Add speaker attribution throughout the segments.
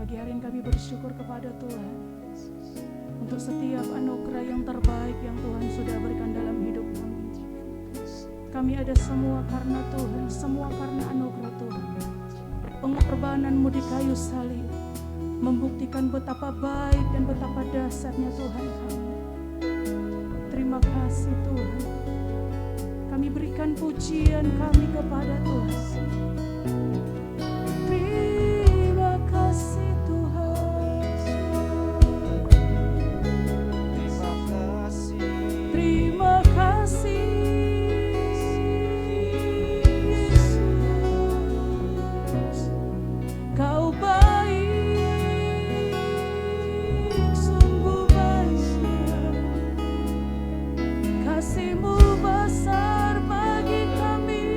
Speaker 1: Pagi hari ini kami bersyukur kepada Tuhan untuk setiap anugerah yang terbaik yang Tuhan sudah berikan dalam hidup kami. Kami ada semua karena Tuhan, semua karena anugerah Tuhan. Pengorbanan-Mu di kayu salib membuktikan betapa baik dan betapa dahsyatnya Tuhan kami. Terima kasih Tuhan. Kami berikan pujian kami kepada Tuhan. Terima kasih Tuhan.
Speaker 2: Terima kasih.
Speaker 1: Terima kasih Yesus. Kau baik, sungguh baik. Kasih-Mu besar bagi kami.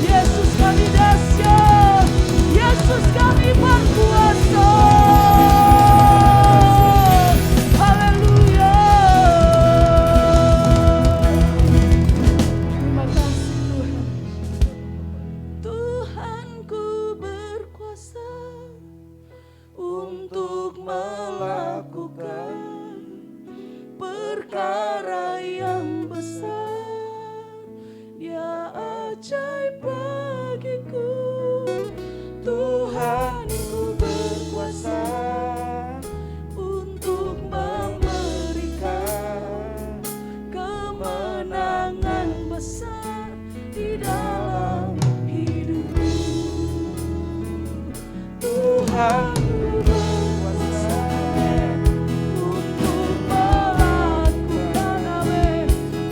Speaker 1: Yesus kami dahsyat, Yesus kami berkuasa. Haleluya. Terima kasih Tuhan. Tuhanku berkuasa untuk melakukan perkara yang besar. Dia ajaib bagiku. Tuhanku berkuasa untuk memberikan kemenangan besar di dalam hidupku. Tuhanku berkuasa untuk melakukan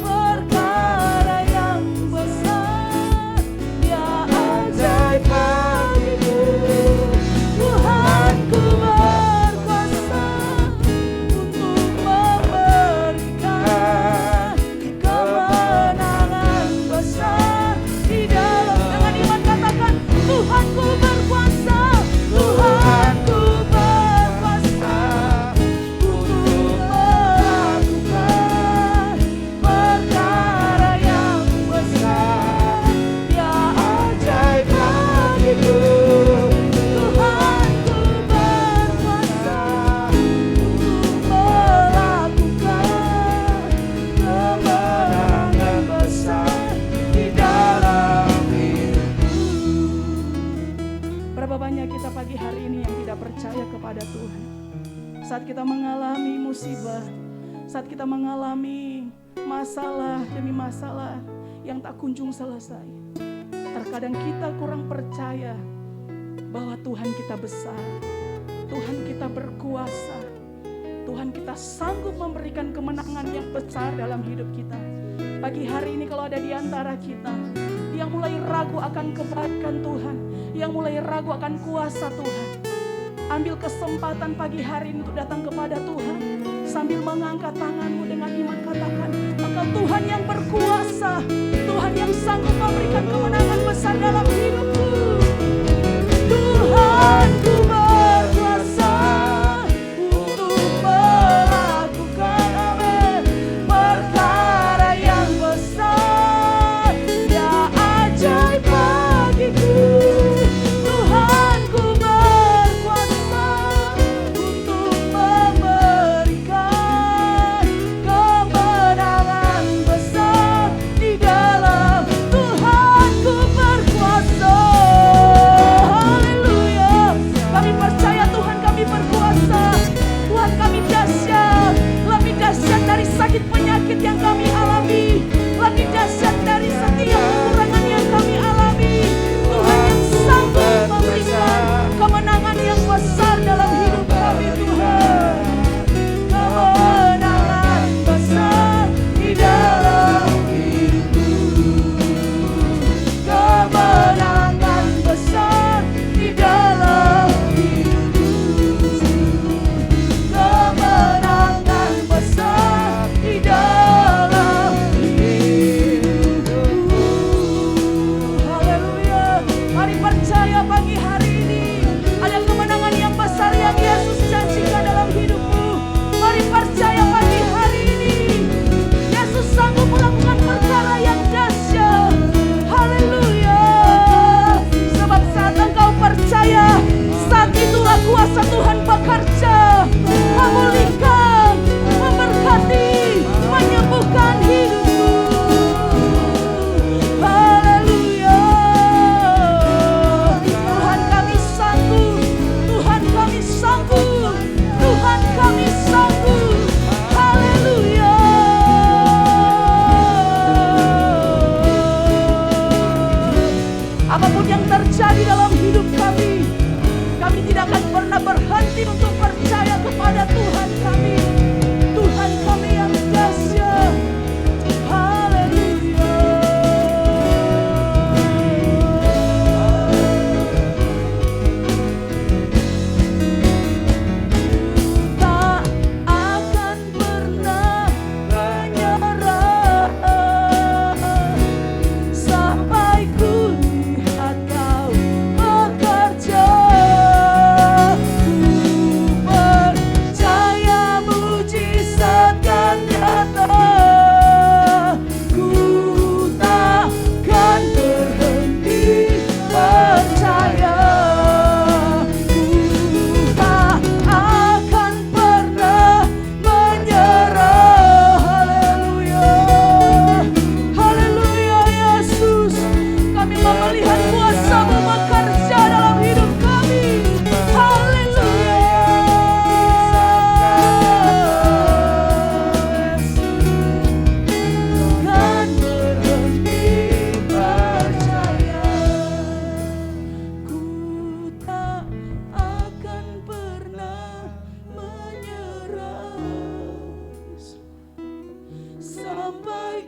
Speaker 1: perkara yang besar. Dia ajaib bagiku. Tuhanku berkuasa untuk memberikan kemenangan besar di dalam. Dengan iman katakan, Tuhanku berkuasa. Tuhanku berkuasa untuk melakukan perkara yang besar. Dia ajaib bagiku. Tuhanku berkuasa untuk melakukan kemenangan besar di dalam hidupku. Berapa banyak kita pagi hari ini yang tidak percaya kepada Tuhan? Saat kita mengalami musibah, saat kita mengalami masalah demi masalah yang tak kunjung selesai, terkadang kita kurang percaya bahwa Tuhan kita besar, Tuhan kita berkuasa, Tuhan kita sanggup memberikan kemenangan yang besar dalam hidup kita. Pagi hari ini kalau ada di antara kita yang mulai ragu akan kebaikan Tuhan, yang mulai ragu akan kuasa Tuhan, ambil kesempatan pagi hari ini untuk datang kepada Tuhan sambil mengangkat tanganmu dengan iman, katakan, engkau Tuhan yang berkuasa, Tuhan yang sanggup memberikan kemenangan besar dalam hidupku. Tuhanku berkuasa untuk melakukan perkara yang besar. Dia ajaib bagiku. Tuhanku berkuasa untuk memberikan kemenangan besar di dalam. Tuhanku berkuasa.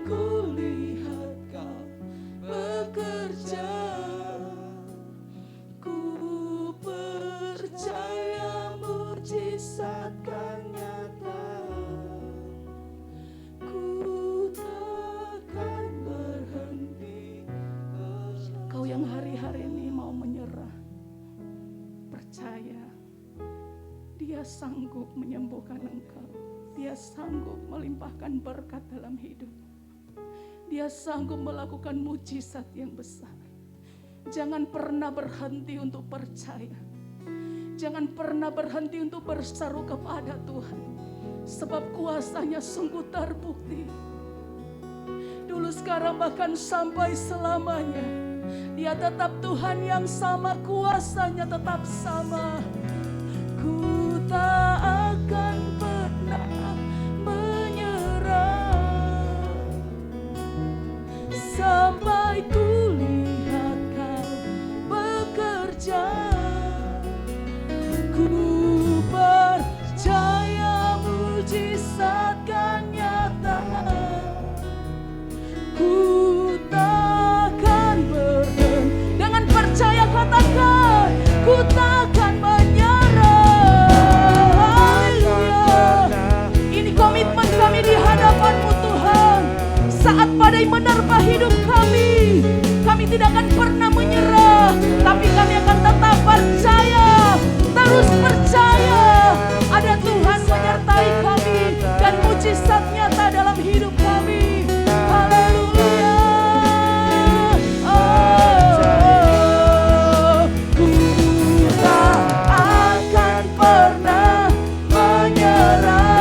Speaker 1: kulihat Kau bekerja, ku percaya mujizat kan nyata, ku takkan berhenti. Kau yang hari-hari ini mau menyerah, percaya Dia sanggup menyembuhkan engkau. Dia sanggup melimpahkan berkat dalam hidup. Dia sanggup melakukan mujizat yang besar. Jangan pernah berhenti untuk percaya. Jangan pernah berhenti untuk berseru kepada Tuhan. Sebab kuasanya sungguh terbukti. Dulu, sekarang, bahkan sampai selamanya. Dia tetap Tuhan yang sama, kuasanya tetap sama. Ku tak akan pernah menyerah sampai ku lihat Kau bekerja. Ku percaya mujizat kan nyata, ku takkan berhenti. Dengan percaya katakan, ku takkan menyerah. Ini komitmen kami di hadapan-Mu Tuhan. Saat badai menerpa hidup kami, kami tidak akan pernah menyerah, tapi kami akan tetap percaya, terus percaya ada Tuhan menyertai kami dan mujizat nyata dalam hidup kami. Haleluya. Ku tak akan pernah menyerah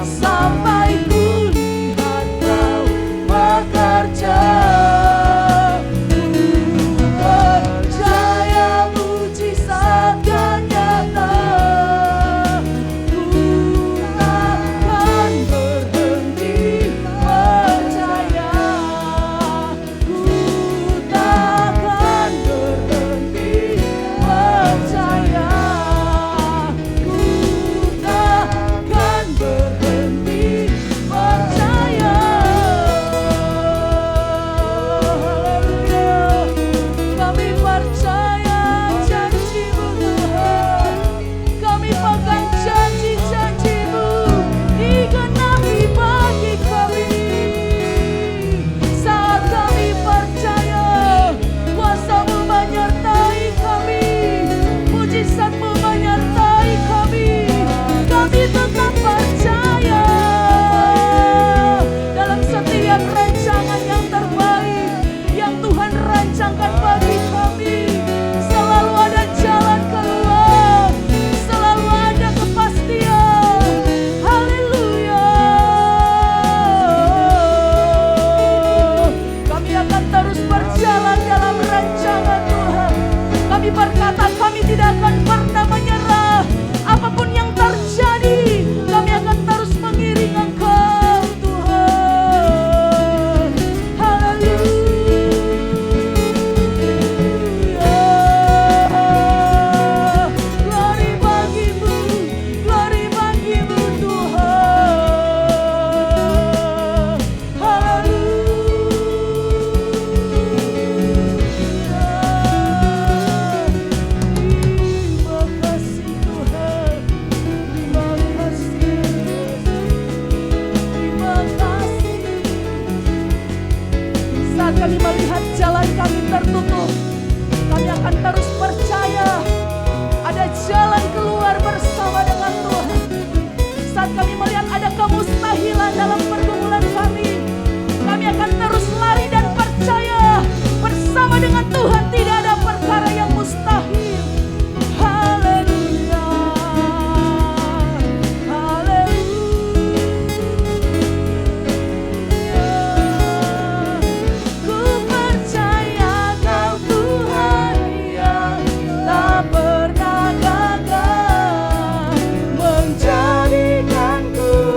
Speaker 1: sampai ku lihat Kau bekerja. Ku percaya mujizat kan nyata, ku takkan berhenti percaya, ku takkan berhenti percaya, ku takkan berhenti percaya. Haleluya. Kami percaya janji-Mu Tuhan. Kami pegang janji-janji-Mu digenapi bagi kami. Saat kami percaya kuasa-Mu menyertai kami, mujizat-Mu menyertai kami, kami tetap percaya dalam setiap rancangan yang terbaik yang Tuhan rancangkan bagi kami. Selalu ada jalan keluar, selalu ada kepastian. Haleluya. Kami akan terus berjalan dalam rancangan Tuhan. Kami berkata kami tidak akan pernah menyerah. Apapun yang terjadi, kami akan terus mengiring Engkau Tuhan. Haleluya. Glory bagi-Mu, glory bagi-Mu Tuhan. Terima kasih Tuhan, terima kasih, terima kasih. Saat kami melihat jalan kami tertutup, kami akan terus percaya ada jalan keluar bersama dengan Tuhan. Saat kami melihat ada kemustahilan dalam pergumulan kami akan terus lari dan percaya bersama dengan Tuhan tidak ada perkara yang mustahil. Haleluya, haleluya. Ku percaya Kau Tuhan yang tak pernah gagal menjadikanku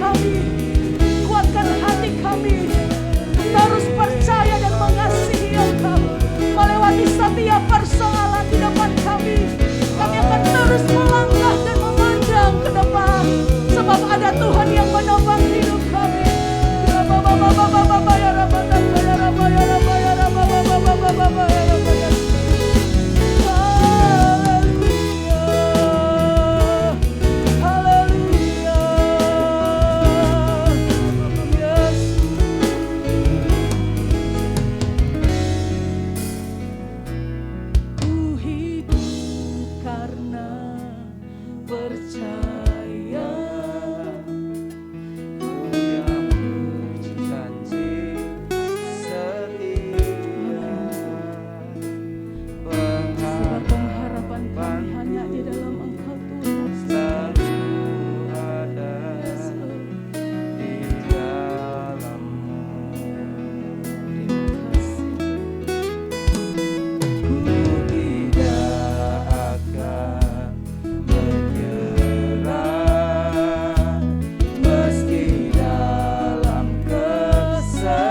Speaker 1: kami, kuatkan hati kami, terus percaya dan mengasihi Engkau. Melewati setiap persoalan di depan kami akan terus melangkah dan memandang ke depan, sebab ada Tuhan yang menopang hidup kami. Ku hidup karena percaya.
Speaker 2: yang berjanji setia,
Speaker 1: Sebab pengharapan kami hanya di dalam Engkau Tuhan.
Speaker 2: selalu ada
Speaker 1: Yes, Lord.
Speaker 2: di dalam-Mu.
Speaker 1: Terima kasih.
Speaker 2: Ku tidak akan menyerah, meski dalam kesesakan.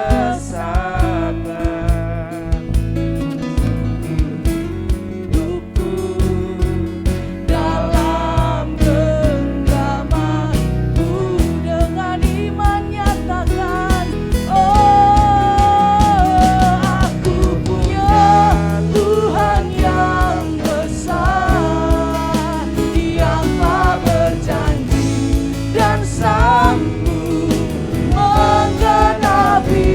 Speaker 2: Hidupku dalam genggamanmu,
Speaker 1: Dengan iman nyatakan, oh, aku punya Tuhan yang besar, yang tak berjanji dan sanggup menggenapi.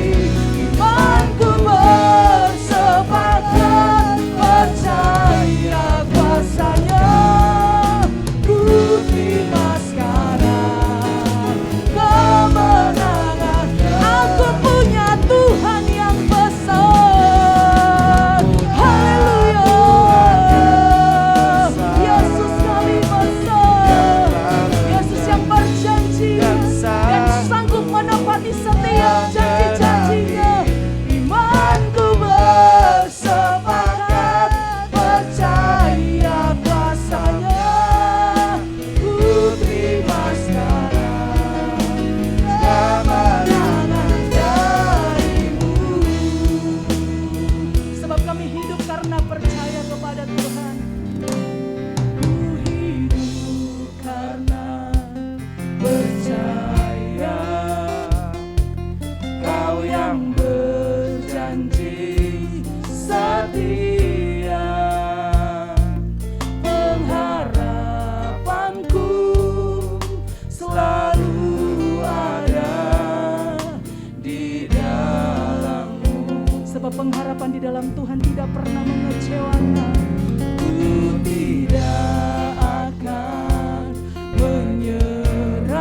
Speaker 1: Imanku bersepakat percaya kuasa-Nya. Ku terima sekarang kemenangan. Aku punya Tuhan yang besar. Haleluya. Yesus kami besar. Yesus yang berjanji dan sanggup menepati setiap janji-janji-Nya. Imanku bersepakat percaya kuasa-Nya. Ku terima sekarang kemenangan dari-Mu. Sebab kami hidup karena percaya kepada Tuhan. Ku hidup karena percaya. Kau yang berjanji setia, pengharapanku selalu ada di dalam-Mu. Sebab pengharapan di dalam Tuhan tidak pernah mengecewakan. Ku tidak akan menyerah,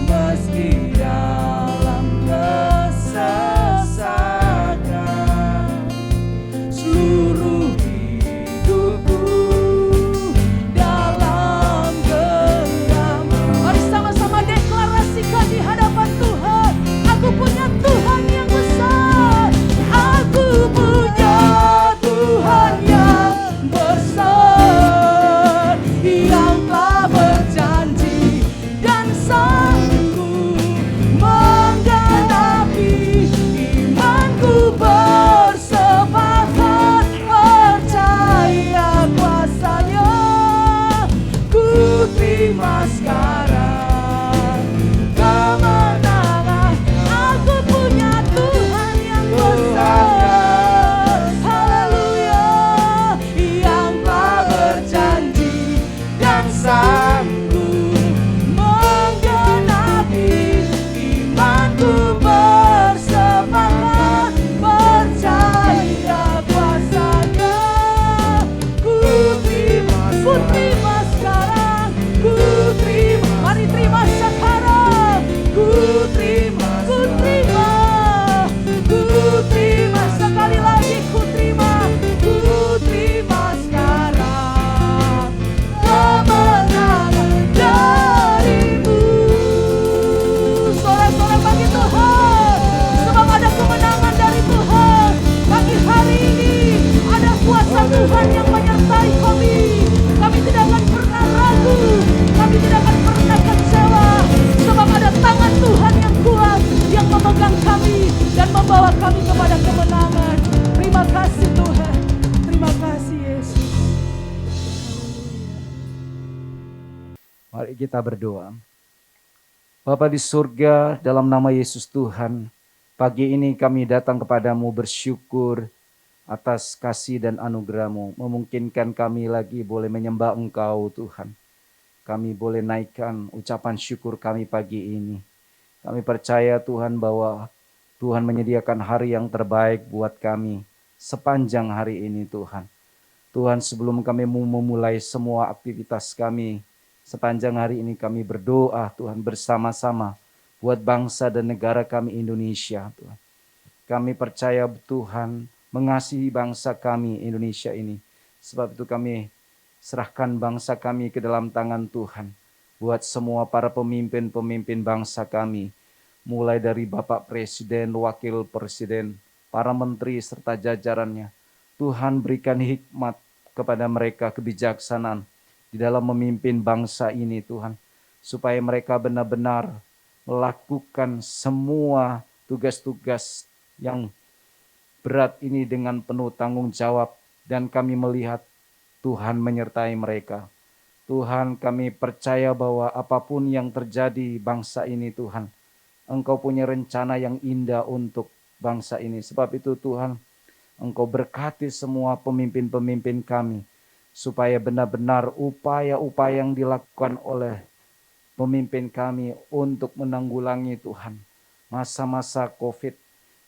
Speaker 1: meski dalam kesesakan. Seluruh hidupku dalam genggaman. Mari sama-sama deklarasikan di hadapan Tuhan. Aku punya Tuhan yang besar. Aku punya Tuhan
Speaker 3: kita berdoa. Bapa di surga, dalam nama Yesus Tuhan, pagi ini kami datang kepadamu bersyukur atas kasih dan anugerah-Mu. Memungkinkan kami lagi boleh menyembah Engkau Tuhan. Kami boleh naikkan ucapan syukur kami pagi ini. Kami percaya Tuhan bahwa Tuhan menyediakan hari yang terbaik buat kami sepanjang hari ini Tuhan. Tuhan, sebelum kami memulai semua aktivitas kami sepanjang hari ini, kami berdoa Tuhan bersama-sama buat bangsa dan negara kami Indonesia Tuhan. Kami percaya Tuhan mengasihi bangsa kami Indonesia ini. Sebab itu kami serahkan bangsa kami ke dalam tangan Tuhan. Buat semua para pemimpin-pemimpin bangsa kami. Mulai dari Bapak Presiden, Wakil Presiden, para menteri serta jajarannya. Tuhan berikan hikmat kepada mereka, kebijaksanaan di dalam memimpin bangsa ini Tuhan. Supaya mereka benar-benar melakukan semua tugas-tugas yang berat ini dengan penuh tanggung jawab. Dan kami melihat Tuhan menyertai mereka. Tuhan, kami percaya bahwa apapun yang terjadi bangsa ini Tuhan, Engkau punya rencana yang indah untuk bangsa ini. Sebab itu Tuhan, Engkau berkati semua pemimpin-pemimpin kami. Supaya benar-benar upaya-upaya yang dilakukan oleh pemimpin kami untuk menanggulangi Tuhan masa-masa COVID.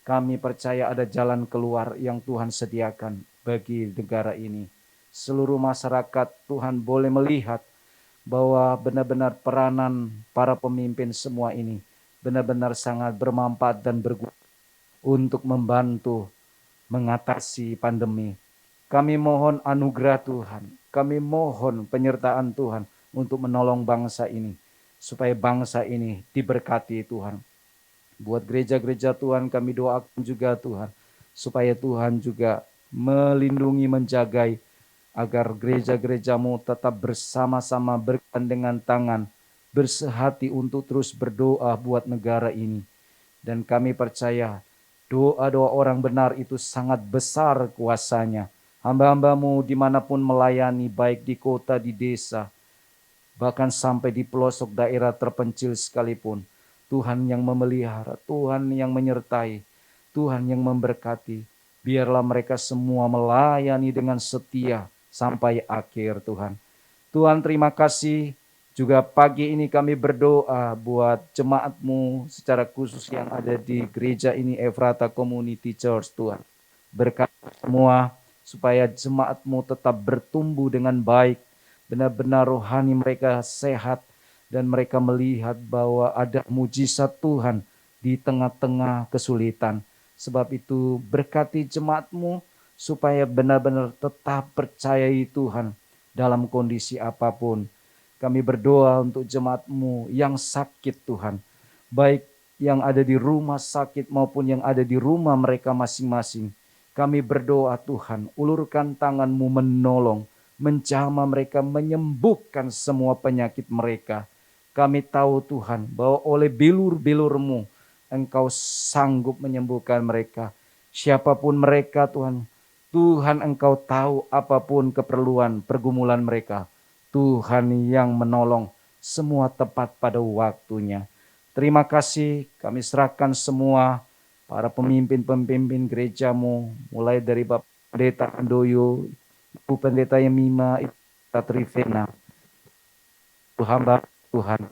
Speaker 3: Kami percaya ada jalan keluar yang Tuhan sediakan bagi negara ini. Seluruh masyarakat Tuhan boleh melihat bahwa benar-benar peranan para pemimpin semua ini benar-benar sangat bermanfaat dan berguna untuk membantu mengatasi pandemi. Kami mohon anugerah Tuhan, kami mohon penyertaan Tuhan untuk menolong bangsa ini, supaya bangsa ini diberkati Tuhan. Buat gereja-gereja Tuhan kami doakan juga Tuhan, supaya Tuhan juga melindungi, menjagai, agar gereja-gerejamu tetap bersama-sama bergandengan tangan, bersehati untuk terus berdoa buat negara ini. Dan kami percaya doa-doa orang benar itu sangat besar kuasanya. Hamba-hambamu dimanapun melayani, baik di kota, di desa, bahkan sampai di pelosok daerah terpencil sekalipun. Tuhan yang memelihara, Tuhan yang menyertai, Tuhan yang memberkati. Biarlah mereka semua melayani dengan setia sampai akhir Tuhan. Tuhan, terima kasih. Juga pagi ini kami berdoa buat jemaat-Mu secara khusus yang ada di gereja ini, Efrata Community Church Tuhan. Berkati semua supaya jemaat-Mu tetap bertumbuh dengan baik. Benar-benar rohani mereka sehat. Dan mereka melihat bahwa ada mujizat Tuhan di tengah-tengah kesulitan. Sebab itu berkati jemaat-Mu supaya benar-benar tetap percayai Tuhan dalam kondisi apapun. Kami berdoa untuk jemaat-Mu yang sakit Tuhan. Baik yang ada di rumah sakit maupun yang ada di rumah mereka masing-masing. Kami berdoa Tuhan, ulurkan tangan-Mu menolong, menjamah mereka, menyembuhkan semua penyakit mereka. Kami tahu Tuhan bahwa oleh bilur-bilur-Mu Engkau sanggup menyembuhkan mereka. Siapapun mereka Tuhan, Tuhan Engkau tahu apapun keperluan pergumulan mereka. Tuhan yang menolong semua tepat pada waktunya. Terima kasih, kami serahkan semua para pemimpin-pemimpin gereja-Mu, mulai dari Bapak Pendeta Andoyo, Ibu Pendeta Yemima, Ibu Pendeta Trivena. Tuhan,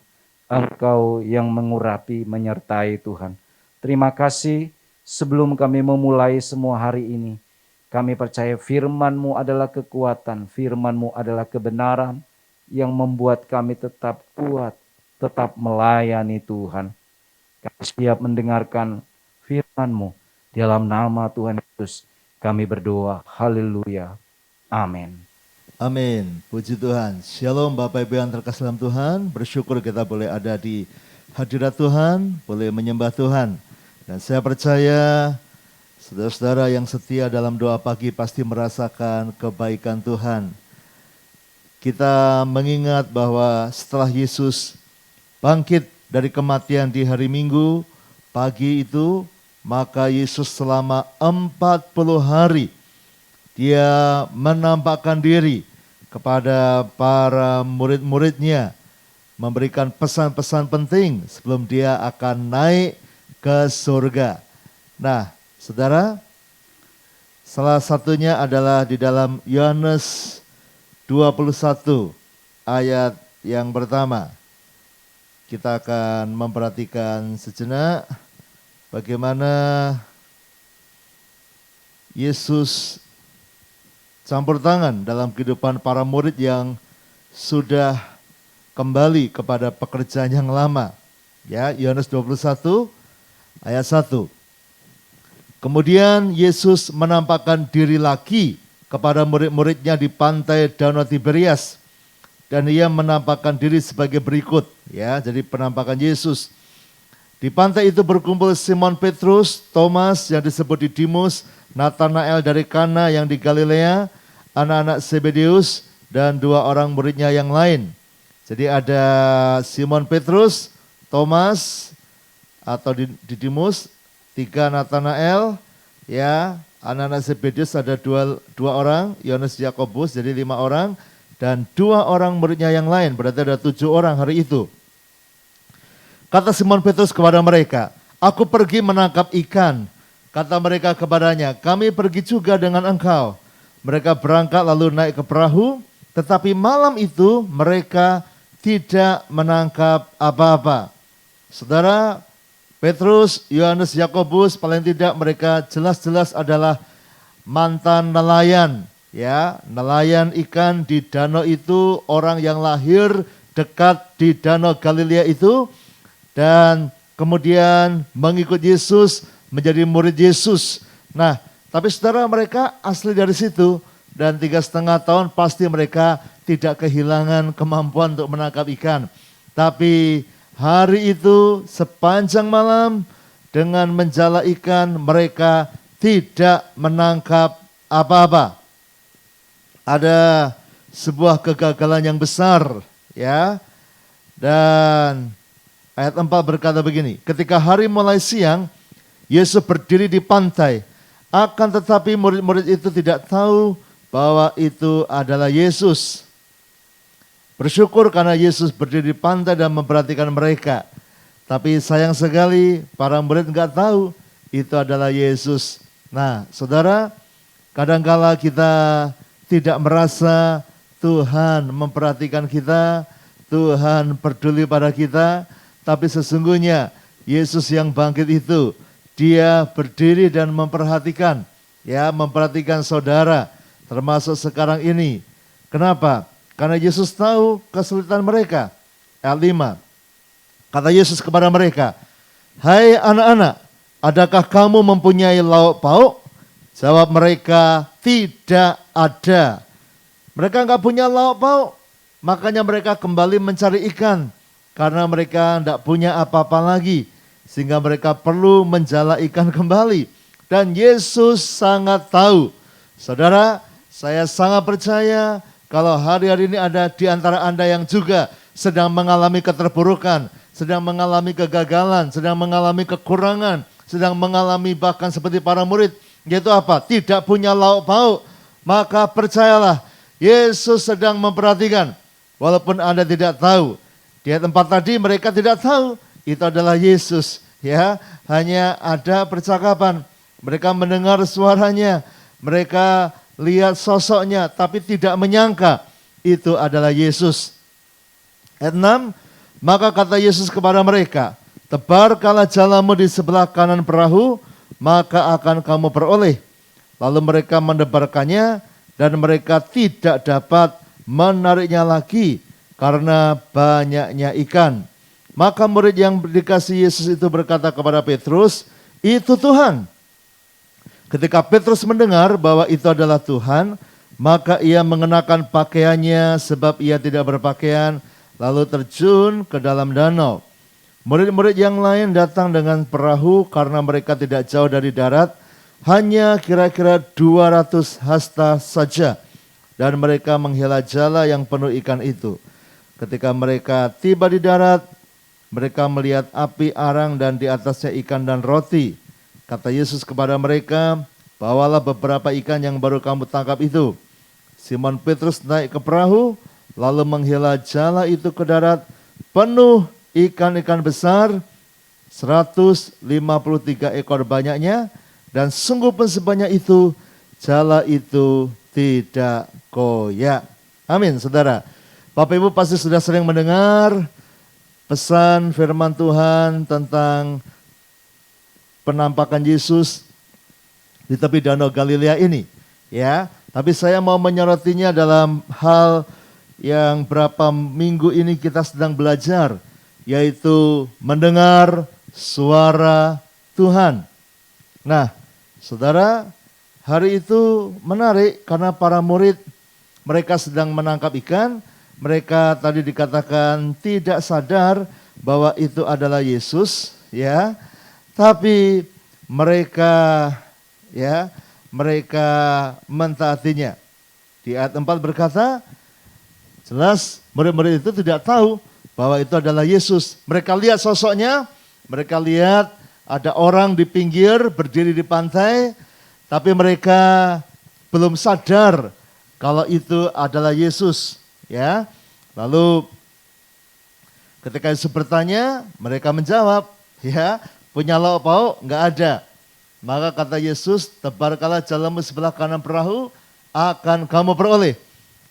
Speaker 3: Engkau yang mengurapi, menyertai Tuhan. Terima kasih, sebelum kami memulai semua hari ini, kami percaya firman-Mu adalah kekuatan, firman-Mu adalah kebenaran yang membuat kami tetap kuat, tetap melayani Tuhan. Kami siap mendengarkan firman-Mu. Dalam nama Tuhan Yesus kami berdoa. Haleluya. Amin.
Speaker 4: Amin. Puji Tuhan. Shalom Bapak Ibu yang terkasih dalam Tuhan. Bersyukur kita boleh ada di hadirat Tuhan, boleh menyembah Tuhan. Dan saya percaya saudara-saudara yang setia dalam doa pagi pasti merasakan kebaikan Tuhan. Kita mengingat bahwa setelah Yesus bangkit dari kematian di hari Minggu pagi itu, maka Yesus selama 40 hari Dia menampakkan diri kepada para murid-muridnya memberikan pesan-pesan penting sebelum dia akan naik ke surga. Nah, saudara, salah satunya adalah di dalam Yohanes 21 ayat yang pertama. Kita akan memperhatikan sejenak bagaimana Yesus campur tangan dalam kehidupan para murid yang sudah kembali kepada pekerjaan yang lama. Ya, Yohanes 21 ayat 1. Kemudian Yesus menampakkan diri lagi kepada murid-muridnya di pantai Danau Tiberias. Dan ia menampakkan diri sebagai berikut. Ya, jadi penampakan Yesus. Di pantai itu berkumpul Simon Petrus, Thomas yang disebut Didimus, Nathanael dari Kana yang di Galilea, anak-anak Zebedeus, dan 2 orang muridnya yang lain. Jadi ada Simon Petrus, Thomas atau Didimus, 3 Nathanael, ya, anak-anak Zebedeus ada dua orang, Yohanes, Yakobus, jadi 5 orang, dan 2 orang muridnya yang lain, berarti ada 7 orang hari itu. Kata Simon Petrus kepada mereka, "Aku pergi menangkap ikan." Kata mereka kepadanya, "Kami pergi juga dengan engkau." Mereka berangkat lalu naik ke perahu, tetapi malam itu mereka tidak menangkap apa-apa. Saudara, Petrus, Yohanes, Yakobus, paling tidak mereka jelas-jelas adalah mantan nelayan. Ya, nelayan ikan di danau itu, orang yang lahir dekat di danau Galilea itu, dan kemudian mengikut Yesus, menjadi murid Yesus. Nah, tapi saudara, mereka asli dari situ, dan 3,5 tahun pasti mereka tidak kehilangan kemampuan untuk menangkap ikan. Tapi hari itu sepanjang malam dengan menjala ikan mereka tidak menangkap apa-apa. Ada sebuah kegagalan yang besar, ya. Dan ayat 4 berkata begini, ketika hari mulai siang, Yesus berdiri di pantai. Akan tetapi murid-murid itu tidak tahu bahwa itu adalah Yesus. Bersyukur karena Yesus berdiri di pantai dan memperhatikan mereka. Tapi sayang sekali para murid enggak tahu itu adalah Yesus. Nah, saudara, kadangkala kita tidak merasa Tuhan memperhatikan kita, Tuhan peduli pada kita, tapi sesungguhnya Yesus yang bangkit itu, dia berdiri dan memperhatikan, ya, memperhatikan saudara, termasuk sekarang ini. Kenapa? Karena Yesus tahu kesulitan mereka. Ayat 5. Kata Yesus kepada mereka, "Hai anak-anak, adakah kamu mempunyai lauk pauk?" Jawab mereka, "Tidak ada." Mereka enggak punya lauk pauk, makanya mereka kembali mencari ikan. Karena mereka enggak punya apa-apa lagi, sehingga mereka perlu menjala ikan kembali. Dan Yesus sangat tahu. Saudara, saya sangat percaya kalau hari-hari ini ada di antara Anda yang juga sedang mengalami keterpurukan, sedang mengalami kegagalan, sedang mengalami kekurangan, sedang mengalami bahkan seperti para murid, yaitu apa? Tidak punya lauk pauk. Maka percayalah, Yesus sedang memperhatikan. Walaupun Anda tidak tahu. Di ayat 4 tadi mereka tidak tahu itu adalah Yesus. Ya, hanya ada percakapan. Mereka mendengar suaranya. Mereka lihat sosoknya, tapi tidak menyangka itu adalah Yesus. Ayat 6, maka kata Yesus kepada mereka, "Tebarkanlah jalamu di sebelah kanan perahu, maka akan kamu peroleh." Lalu mereka mendebarkannya, dan mereka tidak dapat menariknya lagi karena banyaknya ikan. Maka murid yang dikasihi Yesus itu berkata kepada Petrus, "Itu Tuhan." Ketika Petrus mendengar bahwa itu adalah Tuhan, maka ia mengenakan pakaiannya sebab ia tidak berpakaian, lalu terjun ke dalam danau. Murid-murid yang lain datang dengan perahu karena mereka tidak jauh dari darat, hanya kira-kira 200 hasta saja, dan mereka menghela jala yang penuh ikan itu. Ketika mereka tiba di darat, mereka melihat api arang dan di atasnya ikan dan roti. Kata Yesus kepada mereka, "Bawalah beberapa ikan yang baru kamu tangkap itu." Simon Petrus naik ke perahu, lalu menghela jala itu ke darat, penuh ikan-ikan besar, 153 ekor banyaknya, dan sungguh pun sebanyak itu, jala itu tidak koyak. Amin, saudara. Bapak Ibu pasti sudah sering mendengar pesan firman Tuhan tentang penampakan Yesus di tepi Danau Galilea ini, ya. Tapi saya mau menyorotinya dalam hal yang berapa minggu ini kita sedang belajar, yaitu mendengar suara Tuhan. Nah, saudara, hari itu menarik karena para murid mereka sedang menangkap ikan. Mereka tadi dikatakan tidak sadar bahwa itu adalah Yesus, ya. Tapi mereka mentaatinya. Di ayat 4 berkata, jelas murid-murid itu tidak tahu bahwa itu adalah Yesus. Mereka lihat sosoknya, mereka lihat ada orang di pinggir berdiri di pantai, tapi mereka belum sadar kalau itu adalah Yesus, ya. Lalu ketika Yesus bertanya, mereka menjawab, ya, punya lauk pauk? Enggak ada. Maka kata Yesus, tebarkanlah jalamu sebelah kanan perahu, akan kamu peroleh.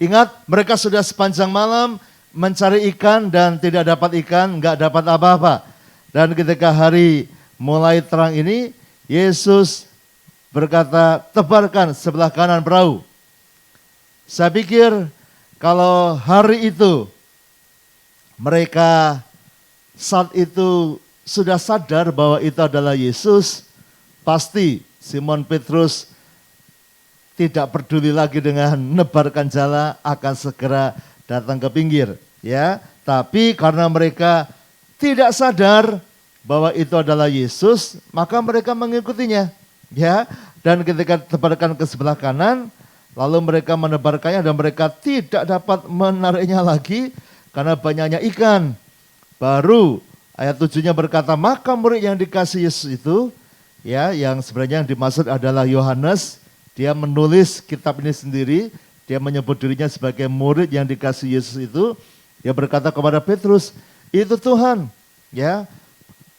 Speaker 4: Ingat, mereka sudah sepanjang malam mencari ikan dan tidak dapat ikan, enggak dapat apa-apa. Dan ketika hari mulai terang ini, Yesus berkata, tebarkan sebelah kanan perahu. Saya pikir kalau hari itu mereka saat itu sudah sadar bahwa itu adalah Yesus, pasti Simon Petrus tidak peduli lagi dengan nebarkan jala, akan segera datang ke pinggir, ya. Tapi karena mereka tidak sadar bahwa itu adalah Yesus, maka mereka mengikutinya, ya. Dan ketika tebarkan ke sebelah kanan, lalu mereka menebarkannya dan mereka tidak dapat menariknya lagi karena banyaknya ikan. Baru ayat 7-nya berkata, maka murid yang dikasih Yesus itu, ya, yang sebenarnya yang dimaksud adalah Yohanes. Dia menulis kitab ini sendiri, dia menyebut dirinya sebagai murid yang dikasih Yesus itu. Dia berkata kepada Petrus, itu Tuhan, ya.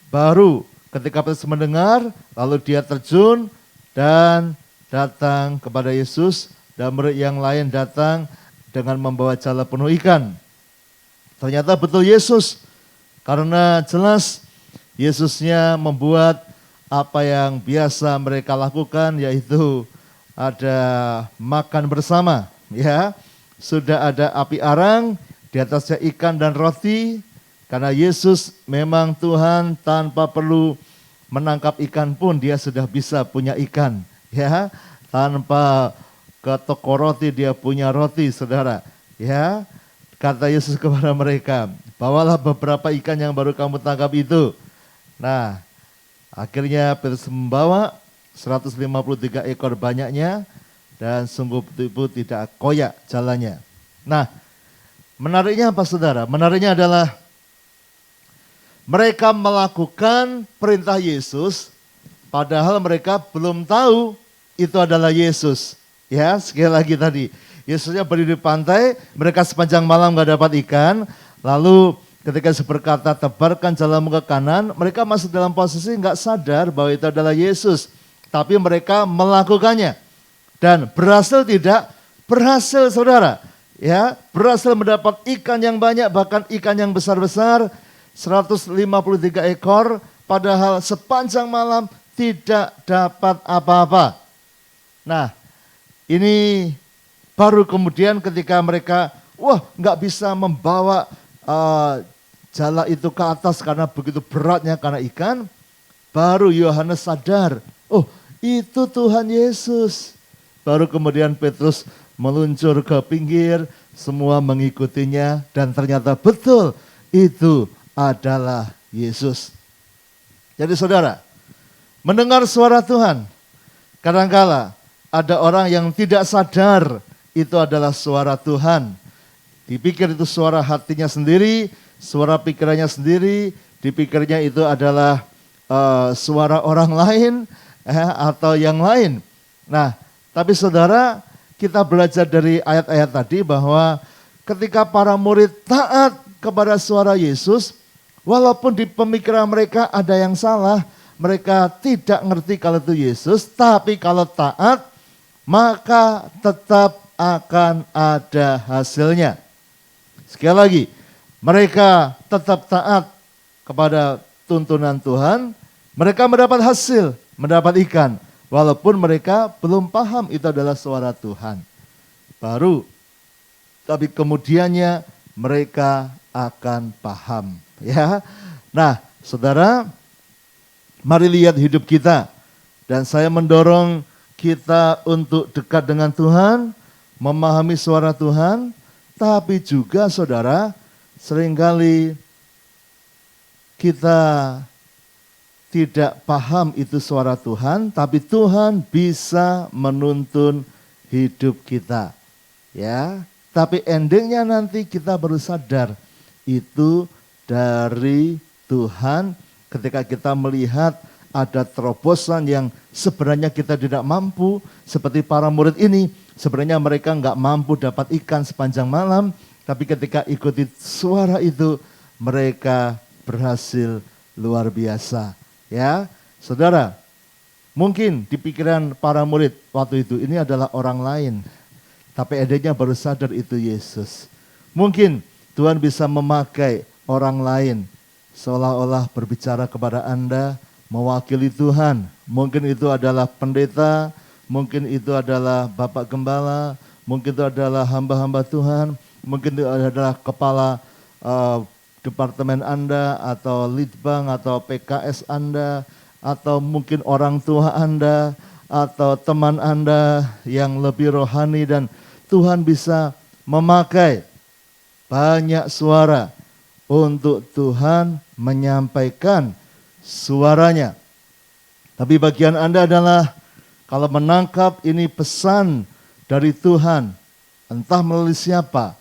Speaker 4: Baru ketika Petrus mendengar, lalu dia terjun dan datang kepada Yesus, dan murid yang lain datang dengan membawa jala penuh ikan. Ternyata betul Yesus, karena jelas Yesusnya membuat apa yang biasa mereka lakukan, yaitu ada makan bersama, ya. Sudah ada api arang, di atasnya ikan dan roti, karena Yesus memang Tuhan, tanpa perlu menangkap ikan pun dia sudah bisa punya ikan, ya. Tanpa ke toko roti dia punya roti, saudara, ya. Kata Yesus kepada mereka, bawalah beberapa ikan yang baru kamu tangkap itu. Nah, akhirnya Petrus membawa 153 ekor banyaknya, dan sungguh itu tidak koyak jalannya. Nah, menariknya apa, saudara? Menariknya adalah mereka melakukan perintah Yesus, padahal mereka belum tahu itu adalah Yesus. Ya, sekali lagi tadi, Yesusnya berdiri di pantai, mereka sepanjang malam gak dapat ikan, lalu ketika Yesus berkata, tebarkan jalamu ke kanan, mereka masih dalam posisi gak sadar bahwa itu adalah Yesus. Tapi mereka melakukannya. Dan berhasil tidak? Berhasil, saudara. Ya, berhasil mendapat ikan yang banyak, bahkan ikan yang besar-besar, 153 ekor, padahal sepanjang malam tidak dapat apa-apa. Nah, ini baru kemudian ketika mereka, wah, nggak bisa membawa jala itu ke atas karena begitu beratnya karena ikan, baru Yohanes sadar, oh, itu Tuhan Yesus. Baru kemudian Petrus meluncur ke pinggir, semua mengikutinya, dan ternyata betul itu adalah Yesus. Jadi saudara, mendengar suara Tuhan, kadangkala ada orang yang tidak sadar itu adalah suara Tuhan. Dipikir itu suara hatinya sendiri, suara pikirannya sendiri, dipikirnya itu adalah suara orang lain atau yang lain. Nah, tapi saudara, kita belajar dari ayat-ayat tadi bahwa ketika para murid taat kepada suara Yesus, walaupun di pemikiran mereka ada yang salah, mereka tidak ngerti kalau itu Yesus, tapi kalau taat, maka tetap akan ada hasilnya. Sekali lagi, mereka tetap taat kepada tuntunan Tuhan, mereka mendapat hasil, mendapat ikan. Walaupun mereka belum paham itu adalah suara Tuhan. Tapi kemudiannya mereka akan paham. Ya. Nah, saudara, mari lihat hidup kita. Dan saya mendorong kita untuk dekat dengan Tuhan, memahami suara Tuhan, tapi juga saudara, seringkali kita tidak paham itu suara Tuhan, tapi Tuhan bisa menuntun hidup kita. Ya, tapi endingnya nanti kita baru sadar itu dari Tuhan ketika kita melihat ada terobosan yang sebenarnya kita tidak mampu, seperti para murid ini, sebenarnya mereka nggak mampu dapat ikan sepanjang malam, tapi ketika ikuti suara itu, mereka berhasil luar biasa. Ya, saudara, mungkin di pikiran para murid waktu itu ini adalah orang lain, tapi adanya baru sadar itu Yesus. Mungkin Tuhan bisa memakai orang lain seolah-olah berbicara kepada Anda, mewakili Tuhan. Mungkin itu adalah pendeta, mungkin itu adalah Bapak Gembala, mungkin itu adalah hamba-hamba Tuhan, mungkin itu adalah kepala departemen Anda, atau litbang, atau PKS Anda, atau mungkin orang tua Anda, atau teman Anda yang lebih rohani, dan Tuhan bisa memakai banyak suara untuk Tuhan menyampaikan suaranya. Tapi bagian Anda adalah kalau menangkap ini pesan dari Tuhan, entah melalui siapa,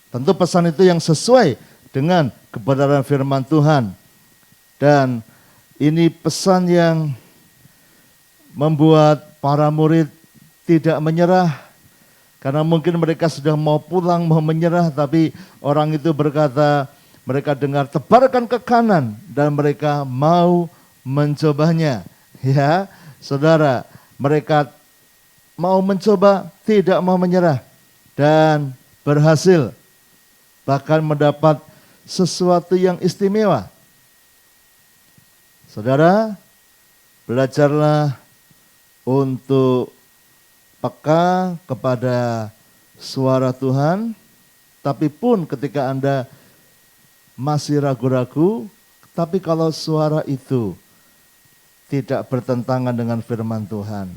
Speaker 4: tentu pesan itu yang sesuai dengan kebenaran firman Tuhan. Dan ini pesan yang membuat para murid tidak menyerah. Karena mungkin mereka sudah mau pulang, mau menyerah, tapi orang itu berkata, mereka dengar tebarkan ke kanan dan mereka mau mencobanya. Ya, saudara, mereka mau mencoba, tidak mau menyerah dan berhasil. Bahkan mendapat sesuatu yang istimewa. Saudara, belajarlah untuk peka kepada suara Tuhan, tapi pun ketika Anda masih ragu-ragu, tapi kalau suara itu tidak bertentangan dengan firman Tuhan,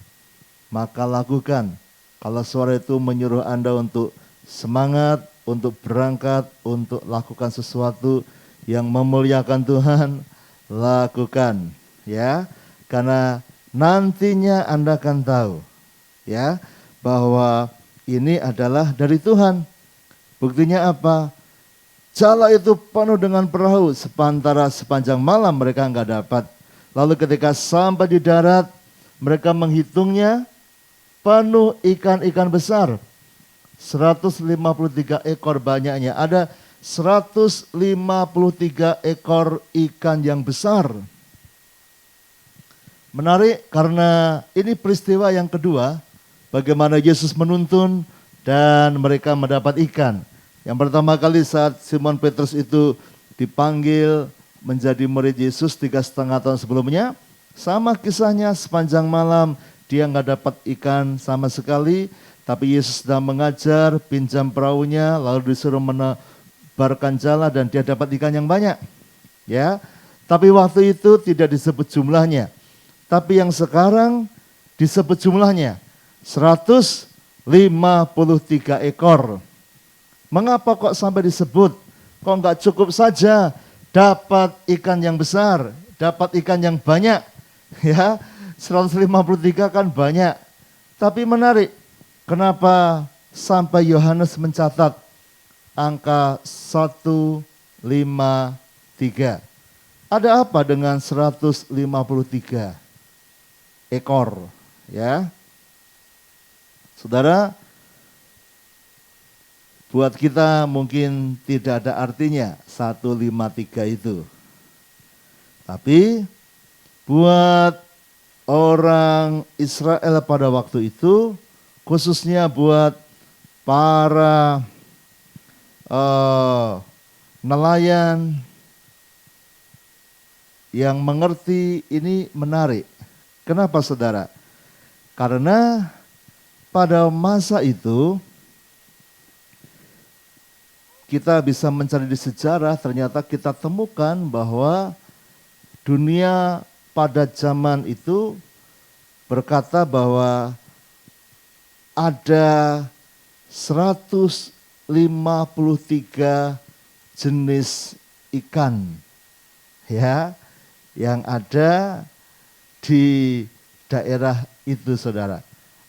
Speaker 4: maka lakukan. Kalau suara itu menyuruh Anda untuk semangat, untuk berangkat, untuk lakukan sesuatu yang memuliakan Tuhan, lakukan. Ya, karena nantinya Anda akan tahu, ya, bahwa ini adalah dari Tuhan. Buktinya apa? Jala itu penuh dengan perahu, sepanjang malam mereka enggak dapat. Lalu ketika sampai di darat, mereka menghitungnya penuh ikan-ikan besar. 153 ekor banyaknya. Ada 153 ekor ikan yang besar. Menarik karena ini peristiwa yang kedua, bagaimana Yesus menuntun dan mereka mendapat ikan. Yang pertama kali saat Simon Petrus itu dipanggil menjadi murid Yesus 3,5 tahun sebelumnya, sama kisahnya sepanjang malam dia nggak dapat ikan sama sekali, tapi Yesus sedang mengajar, pinjam perahunya, lalu disuruh menebarkan jala dan dia dapat ikan yang banyak. Ya, tapi waktu itu tidak disebut jumlahnya, tapi yang sekarang disebut jumlahnya 153 ekor. Mengapa kok sampai disebut? Kok nggak cukup saja dapat ikan yang besar, dapat ikan yang banyak? Ya, 153 kan banyak. Tapi menarik, kenapa sampai Yohanes mencatat angka 153? Ada apa dengan 153 ekor? Ya, saudara, Buat kita mungkin tidak ada artinya 153 itu. Tapi buat orang Israel pada waktu itu, khususnya buat para nelayan yang mengerti, ini menarik. Kenapa saudara? Karena pada masa itu kita bisa mencari di sejarah, ternyata kita temukan bahwa dunia pada zaman itu berkata bahwa ada 153 jenis ikan ya yang ada di daerah itu saudara.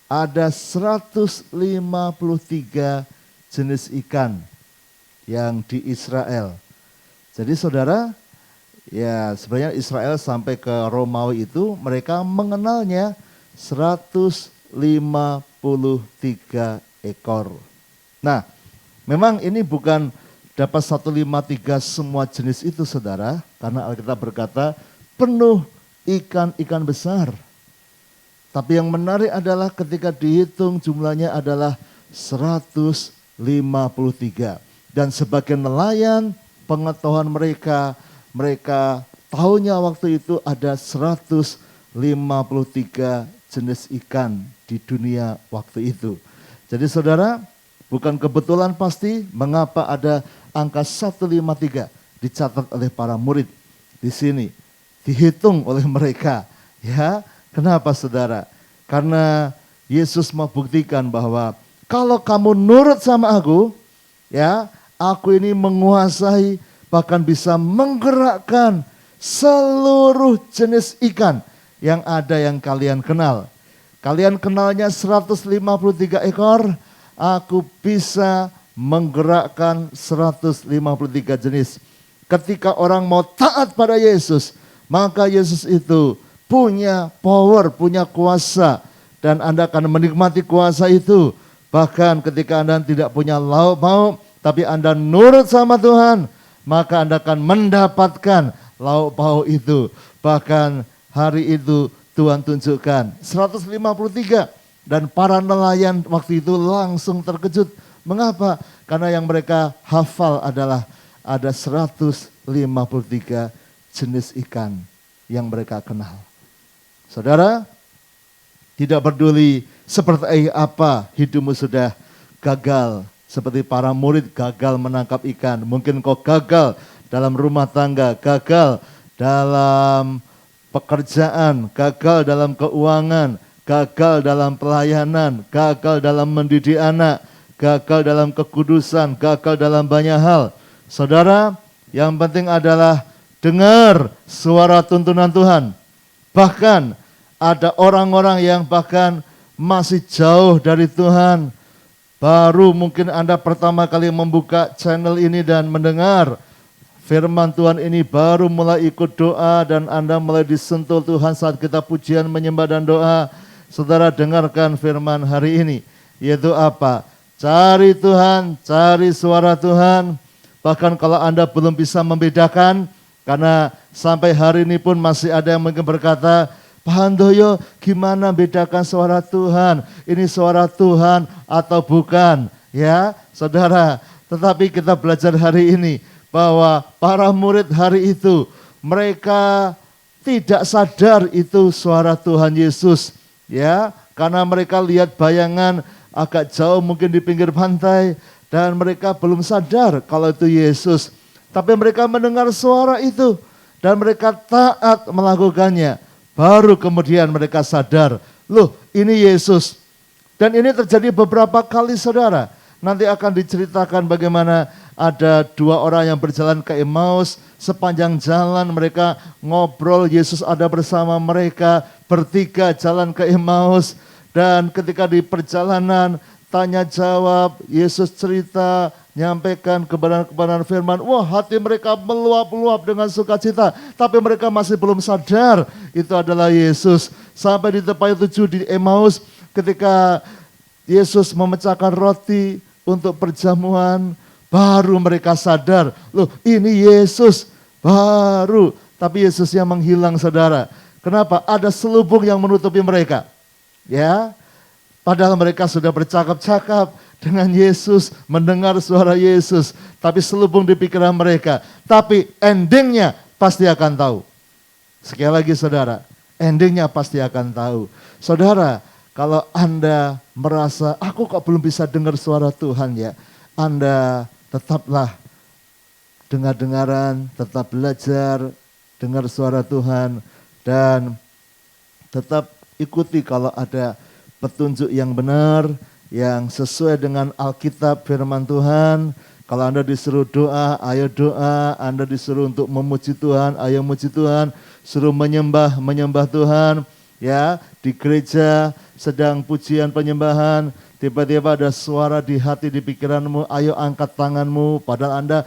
Speaker 4: Ada 153 jenis ikan yang di Israel. Jadi saudara, ya sebenarnya Israel sampai ke Romawi itu mereka mengenalnya 153 ekor. Nah, memang ini bukan dapat 153 semua jenis itu saudara, karena Alkitab berkata penuh ikan-ikan besar. Tapi yang menarik adalah ketika dihitung jumlahnya adalah 153. Dan sebagai nelayan, pengetahuan mereka tahunya waktu itu ada 153 jenis ikan di dunia waktu itu. Jadi saudara, bukan kebetulan pasti mengapa ada angka 153 dicatat oleh para murid di sini. Dihitung oleh mereka. Ya, kenapa saudara? Karena Yesus mau buktikan bahwa kalau kamu nurut sama aku, ya, aku ini menguasai bahkan bisa menggerakkan seluruh jenis ikan yang ada yang kalian kenal. Kalian kenalnya 153 ekor, aku bisa menggerakkan 153 jenis. Ketika orang mau taat pada Yesus, maka Yesus itu punya power, punya kuasa. Dan Anda akan menikmati kuasa itu. Bahkan ketika Anda tidak punya lauk pauk, tapi Anda nurut sama Tuhan, maka Anda akan mendapatkan lauk pauk itu. Bahkan hari itu Tuhan tunjukkan 153. Dan para nelayan waktu itu langsung terkejut. Mengapa? Karena yang mereka hafal adalah ada 153 jenis ikan yang mereka kenal. Saudara, tidak peduli seperti apa hidupmu sudah gagal. Seperti para murid gagal menangkap ikan. Mungkin kau gagal dalam rumah tangga, gagal dalam pekerjaan, gagal dalam keuangan, gagal dalam pelayanan, gagal dalam mendidik anak, gagal dalam kekudusan, gagal dalam banyak hal. Saudara, yang penting adalah dengar suara tuntunan Tuhan. Bahkan ada orang-orang yang bahkan masih jauh dari Tuhan. Baru mungkin Anda pertama kali membuka channel ini dan mendengar firman Tuhan ini, baru mulai ikut doa dan Anda mulai disentuh Tuhan saat kita pujian, menyembah dan doa. Saudara dengarkan firman hari ini, yaitu apa? Cari Tuhan, cari suara Tuhan. Bahkan kalau Anda belum bisa membedakan, karena sampai hari ini pun masih ada yang mungkin berkata, Pak Handoyo, gimana bedakan suara Tuhan? Ini suara Tuhan atau bukan? Ya, saudara, tetapi kita belajar hari ini bahwa para murid hari itu, mereka tidak sadar itu suara Tuhan Yesus. Ya, karena mereka lihat bayangan agak jauh mungkin di pinggir pantai dan mereka belum sadar kalau itu Yesus. Tapi mereka mendengar suara itu dan mereka taat melakukannya. Baru kemudian mereka sadar, loh ini Yesus. Dan ini terjadi beberapa kali saudara. Nanti akan diceritakan bagaimana ada dua orang yang berjalan ke Emmaus. Sepanjang jalan mereka ngobrol, Yesus ada bersama mereka. Bertiga jalan ke Emmaus. Dan ketika di perjalanan tanya jawab, Yesus cerita, nyampaikan kebenaran firman. Wah, hati mereka meluap-luap dengan sukacita. Tapi mereka masih belum sadar itu adalah Yesus. Sampai di tempat 7 di Emmaus, ketika Yesus memecahkan roti, untuk perjamuan, baru mereka sadar, loh ini Yesus, baru. Tapi Yesusnya menghilang saudara. Kenapa? Ada selubung yang menutupi mereka. Ya, padahal mereka sudah bercakap-cakap dengan Yesus, mendengar suara Yesus. Tapi selubung di pikiran mereka. Tapi endingnya pasti akan tahu. Sekali lagi saudara, endingnya pasti akan tahu. Saudara, kalau Anda merasa, aku kok belum bisa dengar suara Tuhan ya. Anda tetaplah dengar-dengaran, tetap belajar, dengar suara Tuhan. Dan tetap ikuti kalau ada petunjuk yang benar, yang sesuai dengan Alkitab firman Tuhan. Kalau Anda disuruh doa, ayo doa. Anda disuruh untuk memuji Tuhan, ayo memuji Tuhan. Suruh menyembah Tuhan. Ya, di gereja sedang pujian penyembahan, tiba-tiba ada suara di hati, di pikiranmu, ayo angkat tanganmu. Padahal Anda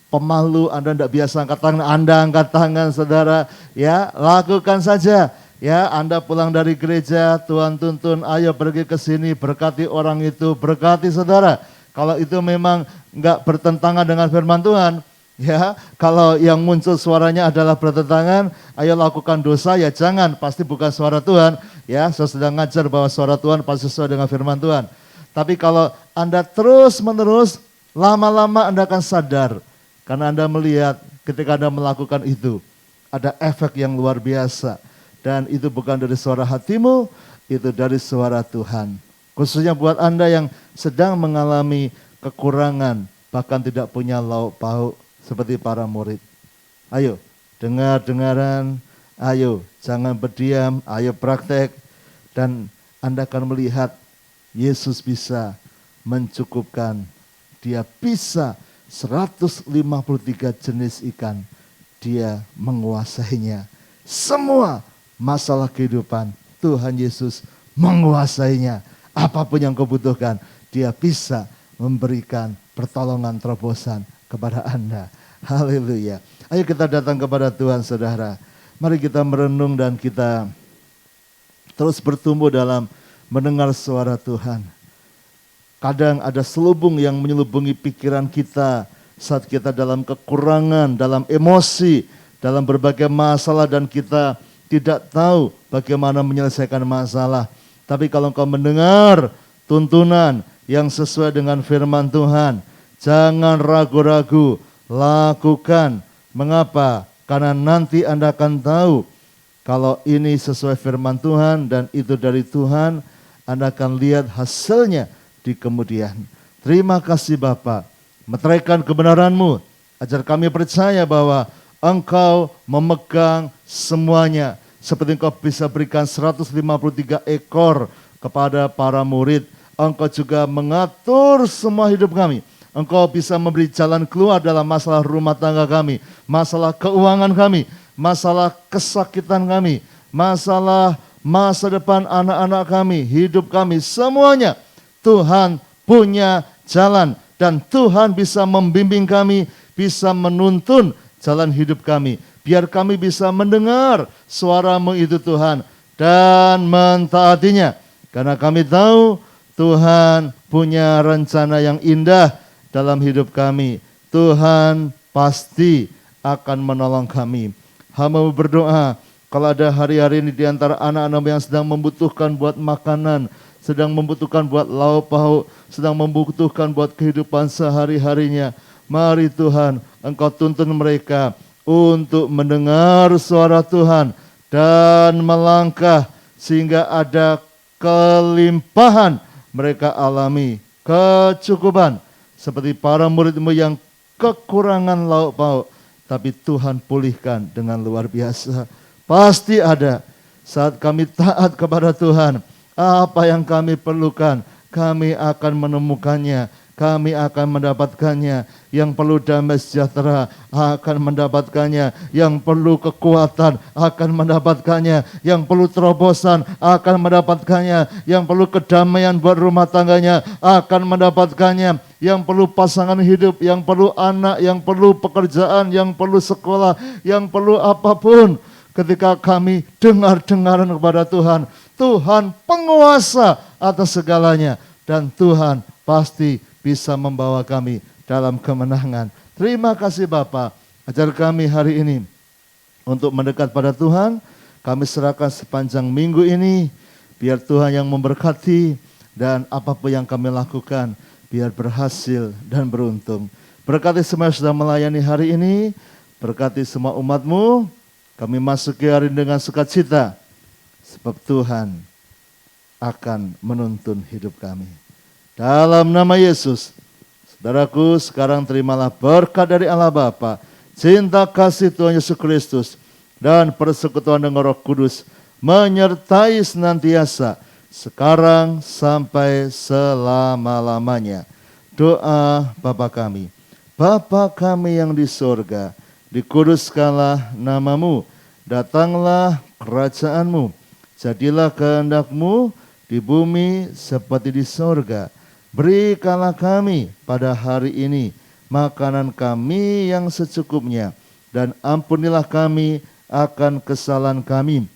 Speaker 4: pemalu, Anda tidak biasa angkat tangan, Anda angkat tangan saudara. Ya, lakukan saja. Ya, Anda pulang dari gereja, Tuhan tuntun, ayo pergi ke sini, berkati orang itu, berkati saudara. Kalau itu memang enggak bertentangan dengan firman Tuhan, ya, kalau yang muncul suaranya adalah bertentangan, ayo lakukan dosa, ya jangan, pasti bukan suara Tuhan. Ya, saya sedang ngajar bahwa suara Tuhan pasti sesuai dengan firman Tuhan. Tapi kalau Anda terus-menerus, lama-lama Anda akan sadar. Karena Anda melihat ketika Anda melakukan itu, ada efek yang luar biasa. Dan itu bukan dari suara hatimu, itu dari suara Tuhan. Khususnya buat Anda yang sedang mengalami kekurangan, bahkan tidak punya lauk pauk seperti para murid. Ayo, dengar-dengaran, ayo jangan berdiam, ayo praktek. Dan Anda akan melihat Yesus bisa mencukupkan. Dia bisa 153 jenis ikan, dia menguasainya. Semua masalah kehidupan, Tuhan Yesus menguasainya. Apapun yang kau butuhkan, dia bisa memberikan pertolongan terobosan kepada Anda. Haleluya. Ayo kita datang kepada Tuhan saudara. Mari kita merenung dan kita terus bertumbuh dalam mendengar suara Tuhan. Kadang ada selubung yang menyelubungi pikiran kita saat kita dalam kekurangan, dalam emosi, dalam berbagai masalah dan kita tidak tahu bagaimana menyelesaikan masalah. Tapi kalau engkau mendengar tuntunan yang sesuai dengan firman Tuhan, jangan ragu-ragu, lakukan. Mengapa? Karena nanti Anda akan tahu kalau ini sesuai firman Tuhan dan itu dari Tuhan, Anda akan lihat hasilnya di kemudian. Terima kasih Bapa, meteraikan kebenaran-Mu, ajar kami percaya bahwa Engkau memegang semuanya. Seperti Engkau bisa berikan 153 ekor kepada para murid, Engkau juga mengatur semua hidup kami. Engkau bisa memberi jalan keluar dalam masalah rumah tangga kami, masalah keuangan kami, masalah kesakitan kami, masalah masa depan anak-anak kami, hidup kami, semuanya. Tuhan punya jalan dan Tuhan bisa membimbing kami, bisa menuntun jalan hidup kami. Biar kami bisa mendengar suara-Mu itu Tuhan dan mentaatinya. Karena kami tahu Tuhan punya rencana yang indah dalam hidup kami. Tuhan pasti akan menolong kami. Hamba berdoa kalau ada hari-hari ini di antara anak-anak yang sedang membutuhkan buat makanan, sedang membutuhkan buat lauk pauk, sedang membutuhkan buat kehidupan sehari-harinya. Mari Tuhan, Engkau tuntun mereka untuk mendengar suara Tuhan dan melangkah sehingga ada kelimpahan mereka alami, kecukupan. Seperti para murid-Mu yang kekurangan lauk pauk, tapi Tuhan pulihkan dengan luar biasa. Pasti ada saat kami taat kepada Tuhan. Apa yang kami perlukan, kami akan menemukannya, kami akan mendapatkannya. Yang perlu damai sejahtera akan mendapatkannya, yang perlu kekuatan akan mendapatkannya, yang perlu terobosan akan mendapatkannya, yang perlu kedamaian buat rumah tangganya akan mendapatkannya, yang perlu pasangan hidup, yang perlu anak, yang perlu pekerjaan, yang perlu sekolah, yang perlu apapun. Ketika kami dengar-dengaran kepada Tuhan, Tuhan penguasa atas segalanya. Dan Tuhan pasti bisa membawa kami dalam kemenangan. Terima kasih Bapa, ajar kami hari ini untuk mendekat pada Tuhan. Kami serahkan sepanjang minggu ini, biar Tuhan yang memberkati dan apapun yang kami lakukan, biar berhasil dan beruntung. Berkati semua yang sudah melayani hari ini, berkati semua umat-Mu. Kami masuki hari ini dengan sukacita, sebab Tuhan akan menuntun hidup kami. Dalam nama Yesus, saudaraku, sekarang terimalah berkat dari Allah Bapa, cinta kasih Tuhan Yesus Kristus, dan persekutuan dengan Roh Kudus menyertai senantiasa sekarang sampai selama-lamanya. Doa Bapa kami. Bapa kami yang di sorga, dikuduskanlah nama-Mu, datanglah kerajaan-Mu, jadilah kehendak-Mu di bumi seperti di sorga. Berikanlah kami pada hari ini makanan kami yang secukupnya, dan ampunilah kami akan kesalahan kami,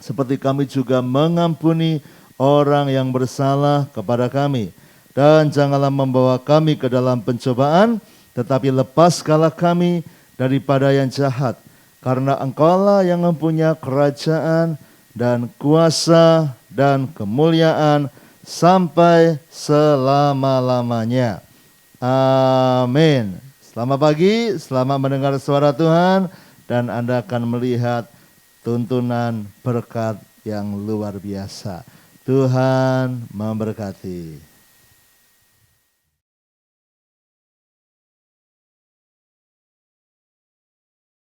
Speaker 4: seperti kami juga mengampuni orang yang bersalah kepada kami. Dan janganlah membawa kami ke dalam pencobaan, tetapi lepaskanlah kami daripada yang jahat. Karena Engkaulah yang mempunyai kerajaan dan kuasa dan kemuliaan sampai selama-lamanya. Amin. Selamat pagi, selamat mendengar suara Tuhan, dan Anda akan melihat tuntunan berkat yang luar biasa. Tuhan memberkati.